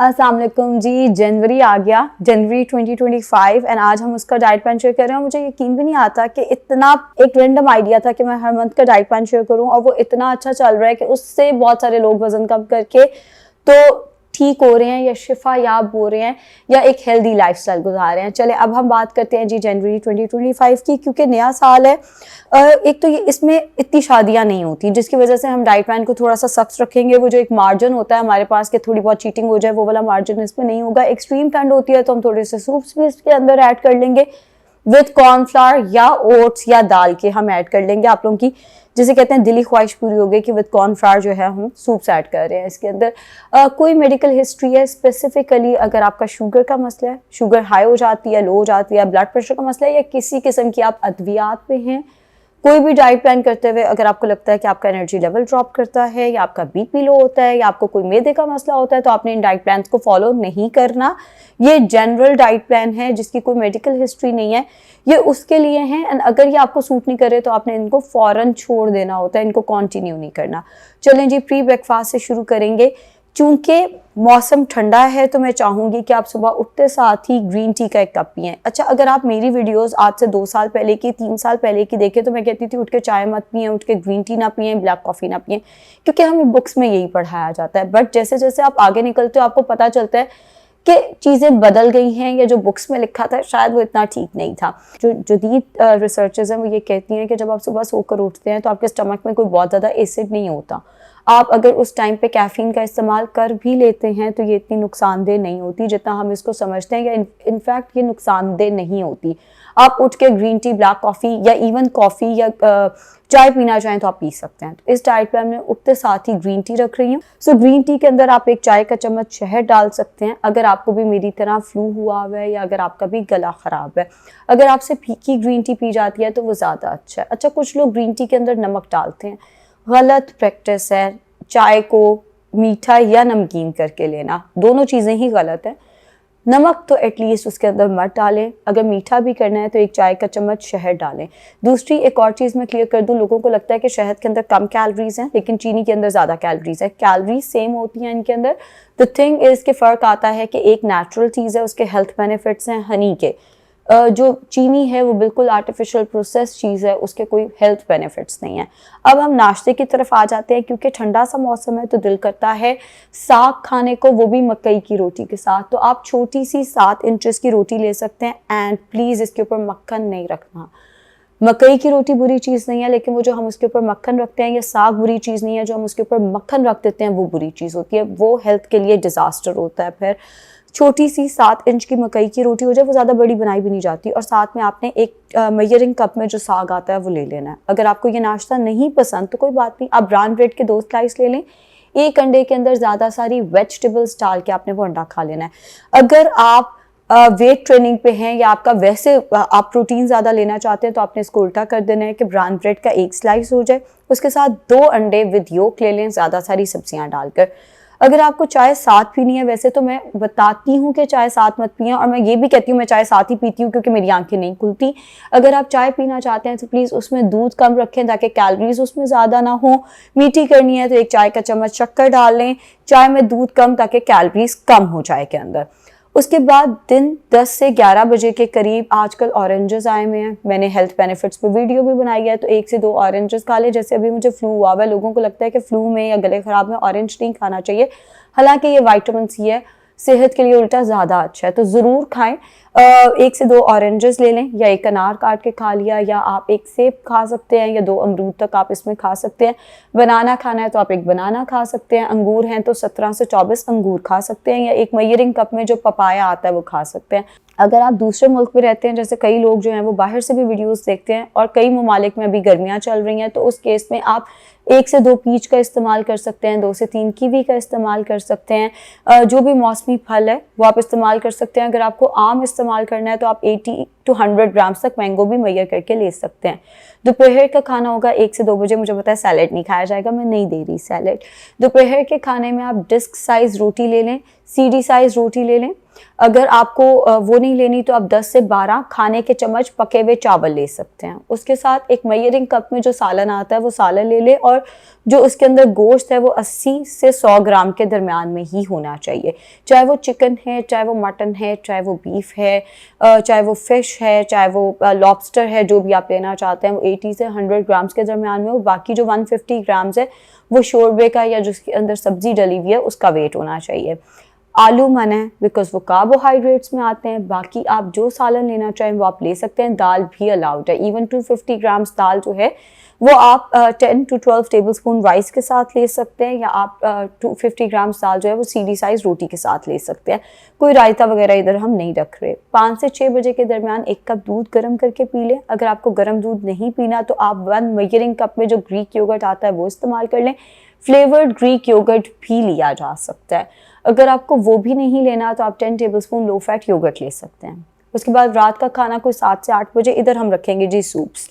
अस्सलाम वालेकुम जी। जनवरी आ गया, जनवरी 2025 एंड आज हम उसका डाइट प्लान शेयर कर रहे हैं। मुझे यकीन भी नहीं आता कि इतना एक रैंडम आइडिया था कि मैं हर मंथ का डाइट प्लान शेयर करूं और वो इतना अच्छा चल रहा है कि उससे बहुत सारे लोग वजन कम करके तो ठीक हो रहे हैं या शिफा याब हो रहे हैं या एक हेल्दी लाइफस्टाइल गुजार रहे हैं। चले अब हम बात करते हैं जी जनवरी 2025 की, क्योंकि नया साल है। एक तो ये इसमें इतनी शादियां नहीं होती, जिसकी वजह से हम डाइट प्लान को थोड़ा सा सख्त रखेंगे। वो जो एक मार्जिन होता है हमारे पास कि थोड़ी बहुत चीटिंग हो जाए, वो वाला मार्जिन इसमें नहीं होगा। एक्सट्रीम ठंड होती है तो हम थोड़े से सूप्स भी इसके अंदर ऐड कर लेंगे विद कॉर्नफ्लावर या ओट्स या दाल के हम ऐड कर लेंगे। आप लोगों की जिसे कहते हैं दिली ख्वाहिश पूरी हो गई कि विद कॉर्नफ्लावर जो है हम सूप्स ऐड कर रहे हैं इसके अंदर। कोई मेडिकल हिस्ट्री है स्पेसिफिकली, अगर आपका शुगर का मसला है, शुगर हाई हो जाती है, लो हो जाती है, ब्लड प्रेशर का मसला है या किसी किस्म की आप अद्वियात पे हैं, कोई भी डाइट प्लान करते हुए अगर आपको लगता है कि आपका एनर्जी लेवल ड्रॉप करता है या आपका बीपी लो होता है या आपको कोई मैदे का मसला होता है, तो आपने इन डाइट प्लान को फॉलो नहीं करना। ये जनरल डाइट प्लान है जिसकी कोई मेडिकल हिस्ट्री नहीं है, ये उसके लिए है। एंड अगर ये आपको सूट नहीं करे तो आपने इनको फौरन छोड़ देना होता है, इनको कंटिन्यू नहीं करना। चलें जी, प्री ब्रेकफास्ट से शुरू करेंगे। चूंकि मौसम ठंडा है तो मैं चाहूंगी कि आप सुबह उठते साथ ही ग्रीन टी का एक कप पिएं। अच्छा, अगर आप मेरी वीडियोस आज से 2 साल पहले की, 3 साल पहले की देखें तो मैं कहती थी उठ के चाय मत पिएं, उठ के ग्रीन टी ना पिएं, ब्लैक कॉफ़ी ना पिएं, क्योंकि हमें बुक्स में यही पढ़ाया जाता है। बट जैसे जैसे आप आगे निकलते हो आपको पता चलता है कि चीज़ें बदल गई हैं या जो बुक्स में लिखा था शायद वो इतना ठीक नहीं था। जो जदीद रिसर्चर्स हैं वो ये कहती हैं कि जब आप सुबह सोकर उठते हैं तो आपके स्टमक में कोई बहुत ज़्यादा एसिड नहीं होता। आप अगर उस टाइम पे कैफीन का इस्तेमाल कर भी लेते हैं तो ये इतनी नुकसानदेह नहीं होती जितना हम इसको समझते हैं, या इनफैक्ट ये नुकसानदेह नहीं होती। आप उठ के ग्रीन टी, ब्लैक कॉफ़ी या इवन कॉफ़ी या चाय पीना चाहें तो आप पी सकते हैं। तो इस डाइट प्लान में उठते साथ ही ग्रीन टी रख रही हूँ। सो ग्रीन टी के अंदर आप 1 चाय का चम्मच शहद डाल सकते हैं अगर आपको भी मेरी तरह फ्लू हुआ हुआ है या अगर आपका भी गला ख़राब है। अगर आपसे फीकी ग्रीन टी पी जाती है तो वो ज़्यादा अच्छा है। अच्छा, कुछ लोग ग्रीन टी के अंदर नमक डालते हैं, गलत प्रैक्टिस है। चाय को मीठा या नमकीन करके लेना, दोनों चीज़ें ही गलत है। नमक तो एटलीस्ट उसके अंदर मत डालें। अगर मीठा भी करना है तो 1 चाय का चम्मच शहद डालें। दूसरी एक और चीज़ मैं क्लियर कर दूं, लोगों को लगता है कि शहद के अंदर कम कैलोरीज हैं लेकिन चीनी के अंदर ज़्यादा कैलोरीज है। कैलोरीज सेम होती हैं इनके अंदर। द थिंग इज़ के फ़र्क आता है कि एक नेचुरल चीज़ है, उसके हेल्थ बेनिफिट्स हैं हनी के। जो चीनी है वो बिल्कुल आर्टिफिशियल प्रोसेस चीज़ है, उसके कोई हेल्थ बेनिफिट्स नहीं है। अब हम नाश्ते की तरफ आ जाते हैं, क्योंकि ठंडा सा मौसम है तो दिल करता है साग खाने को, वो भी मकई की रोटी के साथ। तो आप छोटी सी 7 इंचेस की रोटी ले सकते हैं एंड प्लीज़ इसके ऊपर मक्खन नहीं रखना। मकई की रोटी बुरी चीज़ नहीं है, लेकिन वो जो हम उसके ऊपर मक्खन रखते हैं, या साग बुरी चीज़ नहीं है, जो हम उसके ऊपर मक्खन रख देते हैं वो बुरी चीज़ होती है। वो हेल्थ के लिए डिज़ास्टर होता है। फिर छोटी सी 7 इंच की मकई की रोटी हो जाए, वो ज़्यादा बड़ी बनाई भी नहीं जाती, और साथ में आपने एक मेजरिंग कप में जो साग आता है वो ले लेना है। अगर आपको ये नाश्ता नहीं पसंद तो कोई बात नहीं, आप ब्राउन ब्रेड के 2 स्लाइस ले लें। एक अंडे के अंदर ज़्यादा सारी वेजिटेबल्स डाल के आपने वो अंडा खा लेना है। अगर आप वेट ट्रेनिंग पे हैं या आपका वैसे आप प्रोटीन ज़्यादा लेना चाहते हैं तो आपने इसको उल्टा कर देना है कि ब्राउन ब्रेड का 1 स्लाइस हो जाए, उसके साथ 2 अंडे विद योक ले लें, ज़्यादा सारी सब्जियां डालकर। अगर आपको चाय साथ पीनी है, वैसे तो मैं बताती हूँ कि चाय साथ मत पिएं, और मैं ये भी कहती हूँ मैं चाय साथ ही पीती हूँ क्योंकि मेरी आंखें नहीं खुलती। अगर आप चाय पीना चाहते हैं तो प्लीज़ उसमें दूध कम रखें ताकि कैलोरीज उसमें ज़्यादा ना हो। मीठी करनी है तो 1 चाय का चम्मच शक्कर डाल लें, चाय में दूध कम ताकि कैलोरीज कम हो चाय के अंदर। उसके बाद दिन 10 से 11 बजे के करीब आजकल ऑरेंजेस आए हुए हैं, मैंने हेल्थ बेनिफिट्स पे वीडियो भी बनाई है, तो 1 से 2 ऑरेंजेस खा ले। जैसे अभी मुझे फ्लू हुआ है, लोगों को लगता है कि फ्लू में या गले खराब में ऑरेंज नहीं खाना चाहिए, हालांकि ये विटामिन सी है, सेहत के लिए उल्टा ज़्यादा अच्छा है, तो ज़रूर खाएं। 1 से 2 ऑरेंजेस ले लें, या 1 अनार काट के खा लिया, या आप 1 सेब खा सकते हैं, या 2 अमरूद तक आप इसमें खा सकते हैं। बनाना खाना है तो आप 1 बनाना खा सकते हैं। अंगूर हैं तो 17 से 24 अंगूर खा सकते हैं, या 1 मेजरिंग कप में जो पपाया आता है वो खा सकते हैं। अगर आप दूसरे मुल्क में रहते हैं, जैसे कई लोग जो हैं वो बाहर से भी वीडियोस देखते हैं, और कई ममालिक में अभी गर्मियाँ चल रही हैं, तो उस केस में आप 1 से 2 पीच का इस्तेमाल कर सकते हैं, 2 से 3 कीवी का इस्तेमाल कर सकते हैं। जो भी मौसमी फल है वो आप इस्तेमाल कर सकते हैं। अगर आपको आम इस्तेमाल करना है तो आप 80 to 100 ग्राम्स तक मैंगो भी मेजर करके ले सकते हैं। दोपहर का खाना होगा 1 से 2 बजे, मुझे पता है सैलेड नहीं खाया जाएगा, मैं नहीं दे रही सैलेड। दोपहर के खाने में आप डिस्क साइज रोटी ले लें, सीडी साइज रोटी ले लें। अगर आपको वो नहीं लेनी तो आप 10 से 12 खाने के चम्मच पके हुए चावल ले सकते हैं। उसके साथ एक मेजरिंग कप में जो सालन आता है वो सालन ले लें, और जो उसके अंदर गोश्त है वो 80 से 100 ग्राम के दरमियान में ही होना चाहिए। चाहे वो चिकन है, चाहे वो मटन है, चाहे वो बीफ है, चाहे वो फिश है, चाहे वो लॉबस्टर है, जो भी आप लेना चाहते हैं वो 80 से 100 ग्राम्स के दरमियान में हो। बाकी जो 150 ग्राम्स है वो शोरबे का या जिसके अंदर सब्जी डली हुई है उसका वेट होना चाहिए। आलू मना है बिकॉज वो कार्बोहाइड्रेट्स में आते हैं। बाकी आप जो सालन लेना चाहें वो आप ले सकते हैं। दाल भी अलाउड है, इवन 250 ग्राम्स दाल जो है वो आप 10 to 12 टेबल स्पून राइस के साथ ले सकते हैं, या आप 250 ग्राम्स दाल जो है वो सीडी साइज रोटी के साथ ले सकते हैं। कोई रायता वगैरह इधर हम नहीं रख रहे। 5 से 6 बजे के दरमियान 1 कप दूध गर्म करके पी लें। अगर आपको गर्म दूध नहीं पीना तो आप 1 मेजरिंग कप में जो ग्रीक योगर्ट आता है वो इस्तेमाल कर लें। फ्लेवर्ड ग्रीक योगर्ट भी लिया जा सकता है। अगर आपको वो भी नहीं लेना तो आप 10 tablespoon low fat yoghurt ले सकते हैं। उसके बाद रात का खाना कोई 7 से 8 बजे, इधर हम रखेंगे जी सूप्स।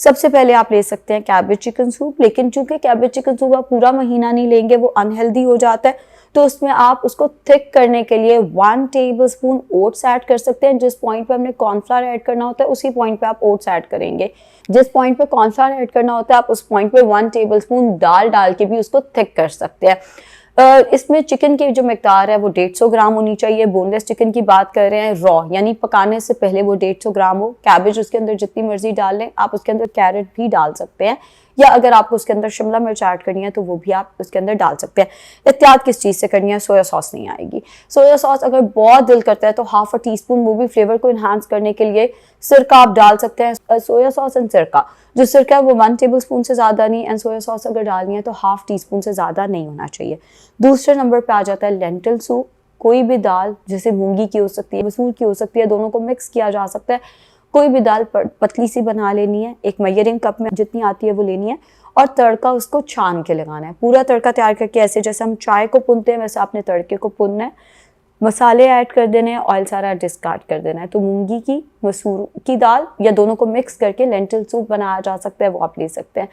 सबसे पहले आप ले सकते हैं कैबेज चिकन सूप, लेकिन चूंकि कैबेज चिकन सूप आप पूरा महीना नहीं लेंगे वो अनहेल्दी हो जाता है, तो उसमें आप उसको थिक करने के लिए 1 टेबल स्पून ओट्स ऐड कर सकते हैं। जिस पॉइंट पे हमने कॉर्नफ्लावर ऐड करना होता है उसी पॉइंट पे आप ओट्स ऐड करेंगे। जिस पॉइंट पे कॉर्नफ्लावर ऐड करना होता है आप उस पॉइंट पे 1 टेबल स्पून दाल डाल के भी उसको थिक कर सकते हैं। इसमें चिकन की जो मिकदार है वो 150 ग्राम होनी चाहिए। बोनलेस चिकन की बात कर रहे हैं, रॉ यानी पकाने से पहले वो 150 ग्राम हो। कैबेज उसके अंदर जितनी मर्जी डाल लें, आप उसके अंदर कैरेट भी डाल सकते हैं, या अगर आपको उसके अंदर शिमला मिर्च ऐड करनी है तो वो भी आप उसके अंदर डाल सकते हैं। एहतियात किस चीज़ से करनी है, सोया सॉस नहीं आएगी। सोया सॉस अगर बहुत दिल करता है तो हाफ अ टी स्पून, वो भी फ्लेवर को इन्हांस करने के लिए, सिरका आप डाल सकते हैं। सोया सॉस एंड सिरका, जो सिरका है वो 1 टेबल स्पून से ज़्यादा नहीं, एंड सोया सॉस अगर डालनी है तो हाफ टी स्पून से ज़्यादा नहीं होना चाहिए। दूसरे नंबर पे आ जाता है लेंटिल सूप। कोई भी दाल, जैसे मूंगी की हो सकती है, मसूर की हो सकती है, दोनों को मिक्स किया जा सकता है। कोई भी दाल पतली सी बना लेनी है, एक मेजरिंग कप में जितनी आती है वो लेनी है, और तड़का उसको छान के लगाना है। पूरा तड़का तैयार करके ऐसे जैसे हम चाय को भूनते हैं वैसे आपने तड़के को भूनना है। मसाले ऐड कर देने हैं, ऑयल सारा डिस्कार्ड कर देना है। तो मूंगी की, मसूर की दाल या दोनों को मिक्स करके लेंटिल सूप बनाया जा सकता है, वो आप ले सकते हैं।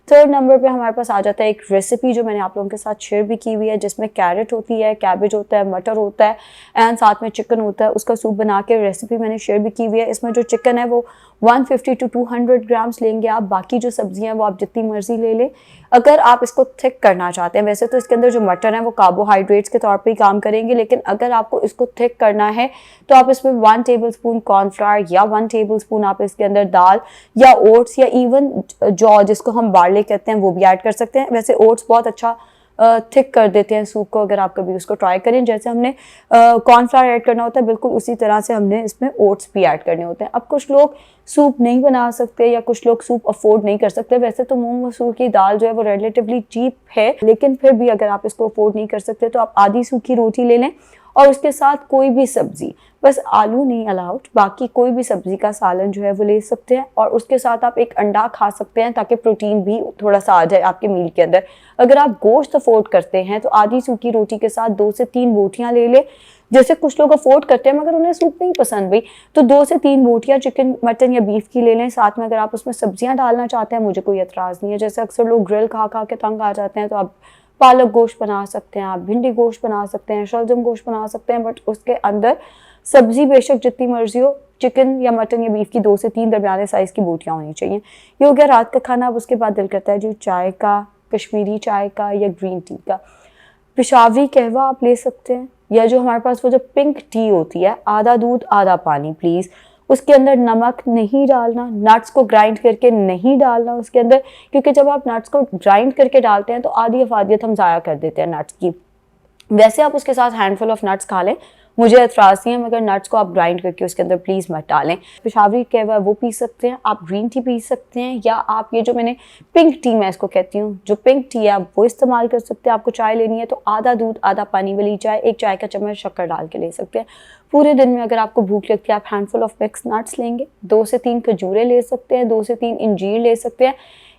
थर्ड नंबर पे हमारे पास आ जाता है एक रेसिपी जो मैंने आप लोगों के साथ शेयर भी की हुई है, जिसमें कैरेट होती है, कैबेज होता है, मटर होता है, एंड साथ में चिकन होता है। उसका सूप बना के रेसिपी मैंने शेयर भी की हुई है। इसमें जो चिकन है वो 150 to 200 ग्राम्स लेंगे आप। बाकी जो सब्जियां हैं वो आप जितनी मर्जी ले लें। अगर आप इसको थिक करना चाहते हैं, वैसे तो इसके अंदर जो मटर है वो कार्बोहाइड्रेट्स के तौर पे ही काम करेंगे, लेकिन अगर आपको इसको थिक करना है तो आप इसमें 1 टेबल स्पून कॉर्नफ्लावर या 1 टेबल स्पून आप इसके अंदर दाल या ओट्स या इवन जौ जिसको हम बार्ले कहते हैं वो भी ऐड कर सकते हैं। वैसे ओट्स बहुत अच्छा थिक कर देते हैं सूप को, अगर आप कभी उसको ट्राई करें। जैसे हमने कॉर्नफ्लावर ऐड करना होता है बिल्कुल उसी तरह से हमने इसमें ओट्स भी ऐड करने होते हैं। अब कुछ लोग सूप नहीं बना सकते या कुछ लोग सूप अफोर्ड नहीं कर सकते। वैसे तो मूंग मसूर की दाल जो है वो रिलेटिवली चीप है, लेकिन फिर भी अगर आप इसको अफोर्ड नहीं कर सकते तो आप आधी सूखी रोटी ले लें और उसके साथ कोई भी सब्जी, बस आलू नहीं अलाउड, बाकी कोई भी सब्जी का सालन जो है वो ले सकते हैं। और उसके साथ आप एक अंडा खा सकते हैं ताकि प्रोटीन भी थोड़ा सा आ जाए आपके मील के अंदर। अगर आप गोश्त अफोर्ड करते हैं तो आधी सूखी रोटी के साथ 2 से 3 बोटियां ले लें। जैसे कुछ लोग अफोर्ड करते हैं मगर उन्हें सूप नहीं पसंद भाई, तो 2 से 3 बोटियां चिकन, मटन या बीफ की ले लें। साथ में अगर आप उसमें सब्जियां डालना चाहते हैं मुझे कोई एतराज़ नहीं है। जैसे अक्सर लोग ग्रिल खा खा के तंग आ जाते हैं, तो आप पालक गोश्त बना सकते हैं, आप भिंडी गोश्त बना सकते हैं, शलजम गोश्त बना सकते हैं, बट उसके अंदर सब्जी बेशक जितनी मर्जी हो, चिकन या मटन या बीफ की 2 से 3 दरमियाने साइज़ की बोटियां होनी चाहिए। ये हो गया रात का खाना। अब उसके बाद दिल करता है जी चाय का, कश्मीरी चाय का या ग्रीन टी का। पेशावरी कहवा आप ले सकते हैं, या जो हमारे पास वो जो पिंक टी होती है, आधा दूध आधा पानी प्लीज़। उसके अंदर नमक नहीं डालना, नट्स को ग्राइंड करके नहीं डालना उसके अंदर, क्योंकि जब आप नट्स को ग्राइंड करके डालते हैं तो आधी अफादियत हम ज़ाया कर देते हैं नट्स की। वैसे आप उसके साथ हैंडफुल ऑफ नट्स खा लें, मुझे एतराज़ नहीं है, मगर नट्स को आप ग्राइंड करके उसके अंदर प्लीज़ मत डालें। पेशावरी कहवा वो पी सकते हैं, आप ग्रीन टी पी सकते हैं, या आप ये जो मैंने पिंक टी मैं इसको कहती हूँ, जो पिंक टी है आप वो इस्तेमाल कर सकते हैं। आपको चाय लेनी है तो आधा दूध आधा पानी वाली चाय, 1 चाय का चम्मच शक्कर डाल के ले सकते हैं। पूरे दिन में अगर आपको भूख लगती है आप हैंडफुल ऑफ मिक्स नट्स लेंगे, 2 से 3 खजूरें ले सकते हैं, 2 से 3 इंजीर ले सकते हैं,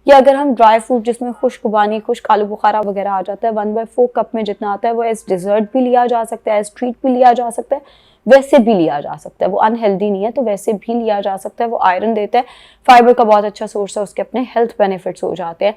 या अगर हम ड्राई फ्रूट जिसमें खुश्कबानी, खुश्क आलू बुखारा वगैरह आ जाता है, 1/4 कप में जितना आता है वो एज डिज़र्ट भी लिया जा सकता है, एज ट्रीट भी लिया जा सकता है। वैसे भी लिया जा सकता है, वो अनहेल्दी नहीं है, तो वैसे भी लिया जा सकता है। वो आयरन देता है, फाइबर का बहुत अच्छा सोर्स है, उसके अपने हेल्थ बेनिफिट्स हो जाते हैं।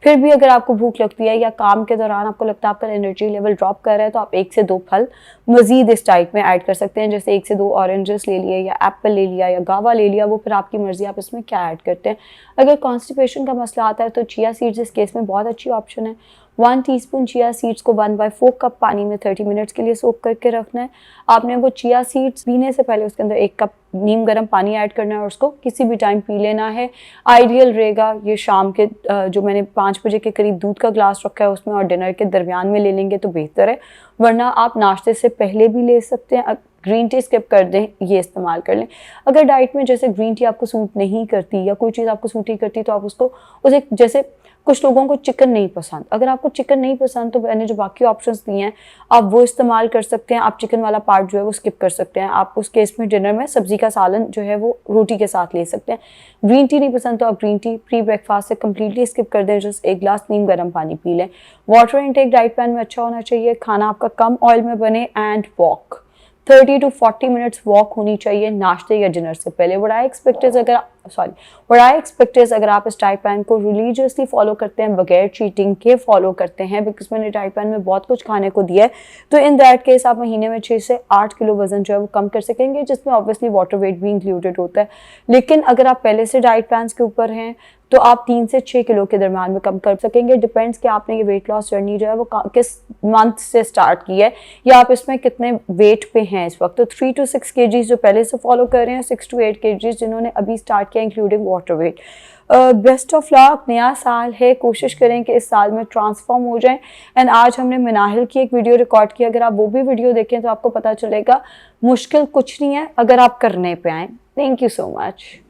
फिर भी अगर आपको भूख लगती है या काम के दौरान आपको लगता है आपका एनर्जी लेवल ड्रॉप कर रहा है, तो आप 1 से 2 फल मजीद इस डाइट में ऐड कर सकते हैं। जैसे 1 से 2 ऑरेंजेस ले लिए या एप्पल ले लिया या गावा ले लिया, वो फिर आपकी मर्जी, आप इसमें क्या ऐड करते हैं। अगर कॉन्स्टिपेशन का मसला आता है तो चिया सीड्स इस केस में बहुत अच्छी ऑप्शन है। 1 टीस्पून चिया सीड्स को 1/4 कप पानी में 30 मिनट्स के लिए सोक करके रखना है। आपने वो चिया सीड्स पीने से पहले उसके अंदर 1 कप नीम गर्म पानी ऐड करना है और उसको किसी भी टाइम पी लेना है। आइडियल रहेगा ये शाम के जो मैंने 5 बजे के करीब दूध का ग्लास रखा है उसमें, और डिनर के दरमियान में ले लेंगे तो बेहतर है, वरना आप नाश्ते से पहले भी ले सकते हैं। ग्रीन टी स्किप कर दें, ये इस्तेमाल कर लें। अगर डाइट में जैसे ग्रीन टी आपको सूट नहीं करती या कोई चीज़ आपको सूट नहीं करती, तो आप उसको उसे, जैसे कुछ लोगों को चिकन नहीं पसंद, अगर आपको चिकन नहीं पसंद तो मैंने जो बाकी ऑप्शंस दिए हैं आप वो इस्तेमाल कर सकते हैं। आप चिकन वाला पार्ट जो है वो स्किप कर सकते हैं। आप उस केस में डिनर में सब्जी का सालन जो है वो रोटी के साथ ले सकते हैं। ग्रीन टी नहीं पसंद तो आप ग्रीन टी प्री ब्रेकफास्ट से कम्प्लीटली स्किप कर दें, जस्ट 1 गिलास नीम गर्म पानी पी लें। वाटर इनटेक डाइट प्लान में अच्छा होना चाहिए, खाना आपका कम ऑयल में बने, and walk 30 to 40 minutes walk होनी चाहिए नाश्ते या डिनर से पहले। व्हाट आई एक्सपेक्ट इज अगर आप इस डाइट प्लान को रिलीजियसली फॉलो करते हैं, बगैर चीटिंग के फॉलो करते हैं, बिकॉज मैंने डाइट प्लान में बहुत कुछ खाने को दिया है, तो इन दैट केस आप महीने में 6 से 8 किलो वजन जो है वो कम कर सकेंगे, जिसमें ऑब्वियसली वाटर वेट भी इंक्लूडेड होता है। लेकिन अगर आप पहले से डाइट प्लान के ऊपर हैं तो आप 3 से 6 किलो के दरम्यान में कम कर सकेंगे। डिपेंड्स कि आपने ये वेट लॉस जर्नी जो है वो किस मंथ से स्टार्ट की है या आप इसमें कितने वेट पे हैं इस वक्त। तो 3 to 6 kgs जो पहले से फॉलो कर रहे हैं, 6 to 8 kgs जिन्होंने अभी स्टार्ट किया including water weight. Best of luck, नया साल है, कोशिश करें कि इस साल में ट्रांसफॉर्म हो जाएं। एंड आज हमने मनाहिल की एक वीडियो रिकॉर्ड की, अगर आप वो भी वीडियो देखें तो आपको पता चलेगा मुश्किल कुछ नहीं है अगर आप करने पे आएँ। Thank you so much.